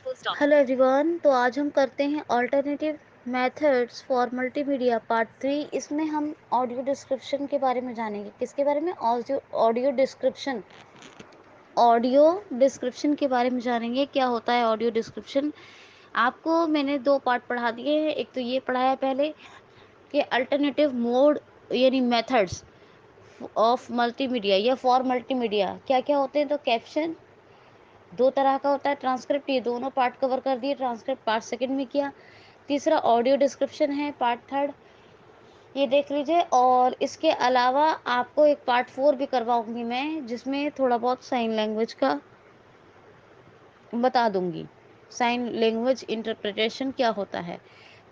Hello everyone. तो आज हम करते हैं alternative methods for multimedia part 3। इसमें हम ऑडियो डिस्क्रिप्शन के बारे में जानेंगे। किसके बारे में? ऑडियो डिस्क्रिप्शन के बारे में जानेंगे। क्या होता है ऑडियो डिस्क्रिप्शन? आपको मैंने 2 पार्ट पढ़ा दिए हैं। एक तो ये पढ़ाया पहले कि अल्टरनेटिव मोड यानी मेथड्स ऑफ मल्टीमीडिया या फॉर मल्टीमीडिया क्या क्या होते हैं। तो कैप्शन 2 तरह का होता है, ट्रांसक्रिप्ट, ये दोनों पार्ट कवर कर दिए। ट्रांसक्रिप्ट पार्ट सेकंड में किया। तीसरा ऑडियो डिस्क्रिप्शन है, पार्ट थर्ड, ये देख लीजिए। और इसके अलावा आपको एक पार्ट 4 भी करवाऊंगी मैं, जिसमें थोड़ा बहुत साइन लैंग्वेज का बता दूंगी। साइन लैंग्वेज इंटरप्रिटेशन क्या होता है।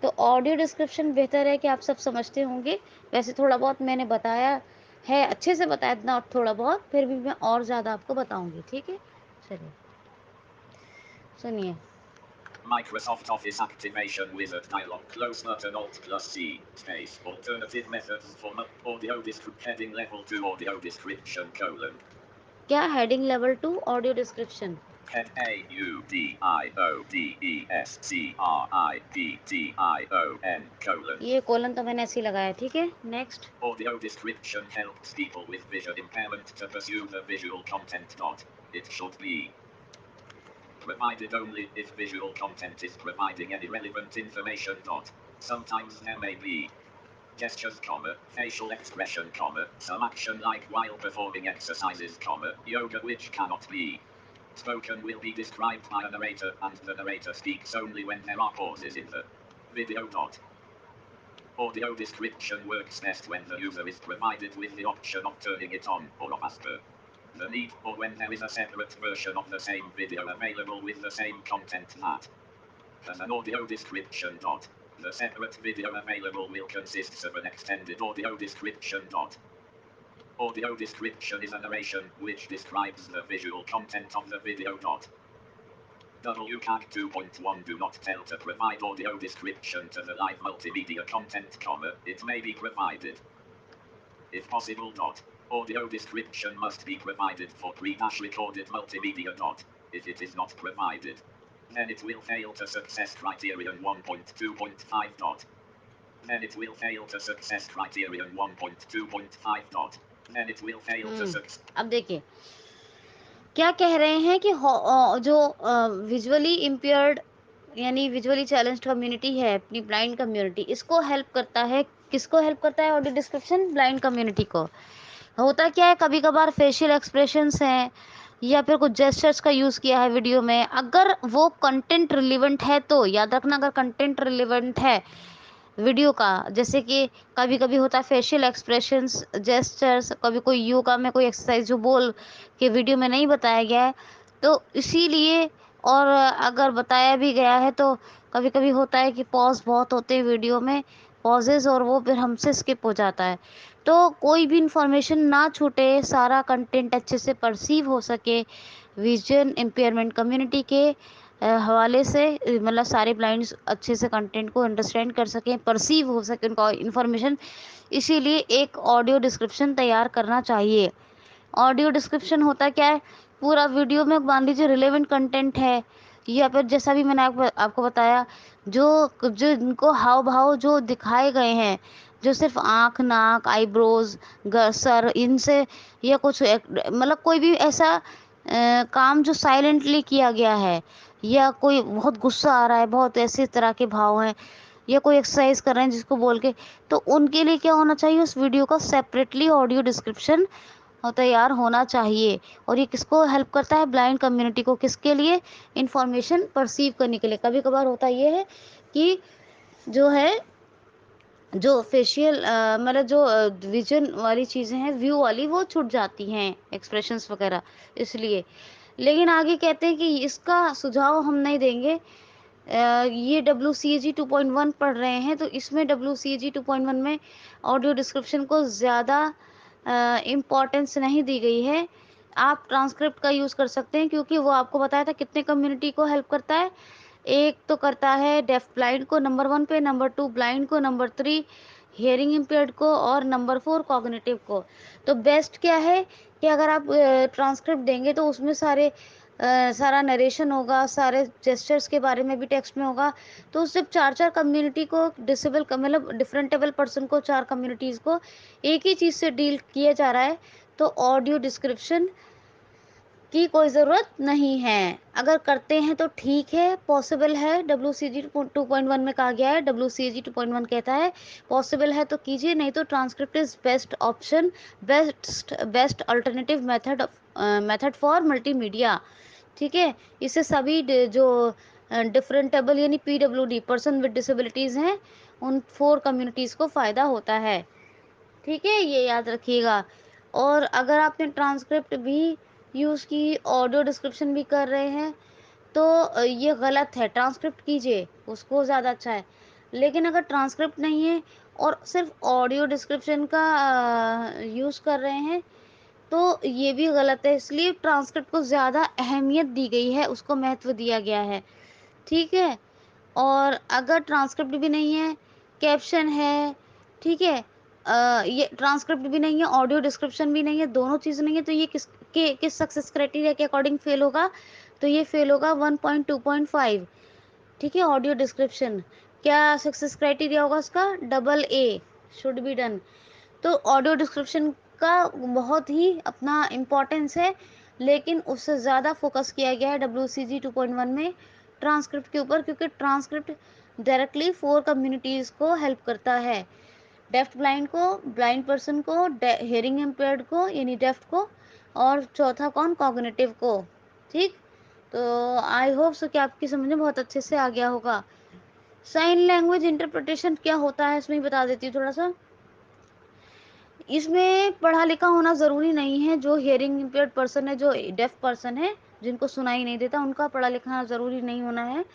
तो ऑडियो डिस्क्रिप्शन बेहतर है कि आप सब समझते होंगे। वैसे थोड़ा बहुत मैंने बताया है, अच्छे से बताया इतना थोड़ा बहुत, फिर भी मैं और ज़्यादा आपको बताऊंगी। ठीक है, चलिए सुनिए। Microsoft Office Activation Wizard dialog. Close button Alt plus C. Space. Alternative methods for audio heading level 2 audio description colon. क्या heading level 2 audio description? Head AUDIODESCRIPTION colon. ये कोलन तो मैंने ऐसे ही लगाया। ठीक है, next. Audio description helps people with vision impairment to pursue the visual content. It should be provided only if visual content is providing any relevant information. Sometimes there may be gestures, facial expression, some action like while performing exercises, yoga which cannot be spoken will be described by a narrator, and the narrator speaks only when there are pauses in the video. Audio description works best when the user is provided with the option of turning it on or off as per the need, or when there is a separate version of the same video available with the same content that has an audio description. The separate video available will consist of an extended audio description. Audio description is a narration which describes the visual content of the video. WCAG 2.1 Do not tell to provide audio description to the live multimedia content, it may be provided. If possible. Audio description must be provided for pre-recorded multimedia. If it is not provided, then it will fail to success criterion 1.2.5. Then it will fail to success criterion 1.2.5. Then it will fail to success. अब देखिए क्या कह रहे हैं कि जो visually impaired यानी visually challenged community है, अपनी ब्लाइंड कम्युनिटी, इसको हेल्प करता है। किसको हेल्प करता है ऑडियो डिस्क्रिप्शन? ब्लाइंड कम्युनिटी को। होता क्या है, कभी कभार फेशियल एक्सप्रेशंस हैं या फिर कुछ जेस्चर्स का यूज़ किया है वीडियो में, अगर वो कंटेंट रिलेवेंट है तो याद रखना, अगर कंटेंट रिलेवेंट है वीडियो का, जैसे कि कभी कभी होता है फेशियल एक्सप्रेशंस, जेस्चर्स, कभी कोई योगा में कोई एक्सरसाइज जो बोल के वीडियो में नहीं बताया गया है, तो इसीलिए। और अगर बताया भी गया है तो कभी कभी होता है कि पॉज बहुत होते हैं वीडियो में, पॉजेज, और वो फिर हमसे स्किप हो जाता है। तो कोई भी इंफॉर्मेशन ना छूटे, सारा कंटेंट अच्छे से परसीव हो सके विजन इम्पेयरमेंट कम्युनिटी के हवाले से, मतलब सारे ब्लाइंड्स अच्छे से कंटेंट को अंडरस्टैंड कर सकें, परसीव हो सके उनका इन्फॉर्मेशन, इसीलिए एक ऑडियो डिस्क्रिप्शन तैयार करना चाहिए। ऑडियो डिस्क्रिप्शन होता क्या है, पूरा वीडियो में मान लीजिए रिलेवेंट कंटेंट है, या फिर जैसा भी मैंने आपको बताया, जो जो इनको हाव भाव जो दिखाए गए हैं, जो सिर्फ आँख, नाक, आईब्रोज, सर, इनसे, या कुछ मतलब कोई भी ऐसा काम जो साइलेंटली किया गया है, या कोई बहुत गुस्सा आ रहा है, बहुत ऐसे तरह के भाव हैं, या कोई एक्सरसाइज कर रहे हैं जिसको बोल के, तो उनके लिए क्या होना चाहिए, उस वीडियो का सेपरेटली ऑडियो डिस्क्रिप्शन तैयार होना चाहिए। और ये किसको हेल्प करता है? ब्लाइंड कम्युनिटी को। किसके लिए? इंफॉर्मेशन परसीव करने के लिए। कभी कभार होता ये है कि जो है, जो फेशियल मतलब जो विजन वाली चीज़ें हैं, व्यू वाली, वो छूट जाती हैं, एक्सप्रेशंस वगैरह, इसलिए। लेकिन आगे कहते हैं कि इसका सुझाव हम नहीं देंगे। ये WCAG 2.1 पढ़ रहे हैं, तो इसमें WCAG 2.1 में ऑडियो डिस्क्रिप्शन को ज़्यादा इम्पोर्टेंस नहीं दी गई है। आप ट्रांसक्रिप्ट का यूज़ कर सकते हैं, क्योंकि वो आपको बताया था कितने कम्युनिटी को हेल्प करता है। एक तो करता है डेफ ब्लाइंड को नंबर 1 पे, नंबर 2 ब्लाइंड को, नंबर 3 हियरिंग इम्पेयर्ड को, और नंबर 4 कॉग्निटिव को। तो बेस्ट क्या है कि अगर आप ट्रांसक्रिप्ट देंगे तो उसमें सारे सारा नरेशन होगा, सारे जेस्चर्स के बारे में भी टेक्स्ट में होगा। तो सिर्फ़ 4-4 कम्युनिटी को मतलब डिफरेंटेबल पर्सन को 4 कम्युनिटीज़ को एक ही चीज़ से डील किया जा रहा है, तो ऑडियो डिस्क्रिप्शन की कोई ज़रूरत नहीं है। अगर करते हैं तो ठीक है, पॉसिबल है, डब्ल्यूसीजी 2.1 में कहा गया है, डब्ल्यूसीजी 2.1 कहता है, पॉसिबल है तो कीजिए, नहीं तो transcript is best option, best alternative method for multimedia. ठीक है? इससे सभी जो डिफरेंटेबल यानी पीडब्ल्यूडी पर्सन विद डिसेबिलिटीज़ हैं, उन 4 कम्युनिटीज़ को फ़ायदा होता है। ठीक है? ये याद रखिएगा। और अगर आपने ट्रांसक्रिप्ट भी यूज़ की, ऑडियो डिस्क्रिप्शन भी कर रहे हैं, तो ये गलत है, ट्रांसक्रिप्ट कीजिए, उसको ज़्यादा अच्छा है। लेकिन अगर ट्रांसक्रिप्ट नहीं है और सिर्फ़ ऑडियो डिस्क्रिप्शन का यूज़ कर रहे हैं, तो ये भी गलत है। इसलिए ट्रांसक्रिप्ट को ज़्यादा अहमियत दी गई है, उसको महत्व दिया गया है। ठीक है? और अगर ट्रांसक्रिप्ट भी नहीं है, कैप्शन है, ठीक है? ये ट्रांसक्रिप्ट भी नहीं है, ऑडियो डिस्क्रिप्शन भी नहीं है, दोनों चीज़ नहीं है, तो ये किस सक्सेस क्राइटेरिया के अकॉर्डिंग फेल होगा? तो ये फेल होगा 1.2.5। ठीक है? Audio description. क्या सक्सेस क्राइटेरिया होगा उसका? Double A, should be done. तो ऑडियो डिस्क्रिप्शन का बहुत ही अपना इम्पोर्टेंस है, लेकिन उससे ज़्यादा फोकस किया गया है डब्ल्यूसीजी 2.1 में ट्रांसक्रिप्ट के ऊपर, क्योंकि ट्रांसक्रिप्ट डायरेक्टली 4 कम्युनिटीज़ को हेल्प करता है। डेफ ब्लाइंड को, ब्लाइंड पर्सन को, हियरिंग इम्पेयर्ड को यानी डेफ को, और चौथा कौन? कॉग्निटिव को। ठीक? तो आई होप सो कि आपकी समझ में बहुत अच्छे से आ गया होगा। साइन लैंग्वेज इंटरप्रिटेशन क्या होता है, इसमें ही बता देती हूँ थोड़ा सा। इसमें पढ़ा लिखा होना ज़रूरी नहीं है। जो हियरिंग इम्पेयर्ड पर्सन है, जो डेफ पर्सन है, जिनको सुनाई नहीं देता, उनका पढ़ा लिखा ज़रूरी नहीं होना है।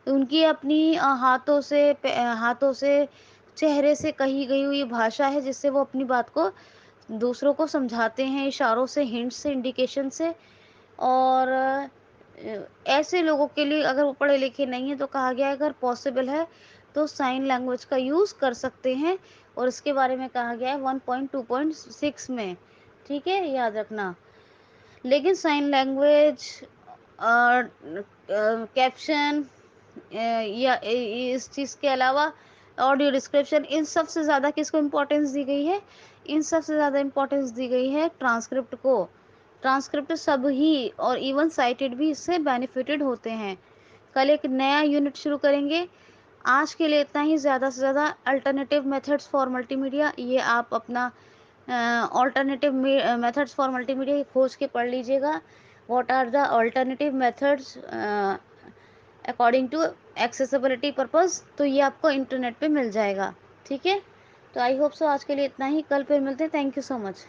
उनकी अपनी हाथों से, चेहरे से कही गई हुई भाषा है, जिससे वो अपनी बात को दूसरों को समझाते हैं, इशारों से, हिंट से, इंडिकेशन से। और ऐसे लोगों के लिए, अगर वो पढ़े लिखे नहीं हैं, तो कहा गया है अगर पॉसिबल है तो साइन लैंग्वेज का यूज़ कर सकते हैं, और इसके बारे में कहा गया है 1.2.6 में। ठीक है? याद रखना। लेकिन साइन लैंग्वेज कैप्शन या इस चीज़ के अलावा ऑडियो डिस्क्रिप्शन, इन सब से ज़्यादा किसको इम्पोर्टेंस दी गई है? इन सब से ज़्यादा इम्पोर्टेंस दी गई है ट्रांसक्रिप्ट को। ट्रांसक्रिप्ट सब ही और इवन साइटेड भी इससे बेनिफिटेड होते हैं। कल एक नया यूनिट शुरू करेंगे। आज के लिए इतना ही। ज़्यादा से ज़्यादा अल्टरनेटिव मेथड्स फॉर मल्टीमीडिया, ये आप अपना ऑल्टरनेटिव मेथड्स फॉर मल्टीमीडिया खोज के पढ़ लीजिएगा। What are the alternative methods according to accessibility purpose, तो ये आपको इंटरनेट पे मिल जाएगा। ठीक है? तो आई होप सो आज के लिए इतना ही। कल फिर मिलते हैं। Thank you so much.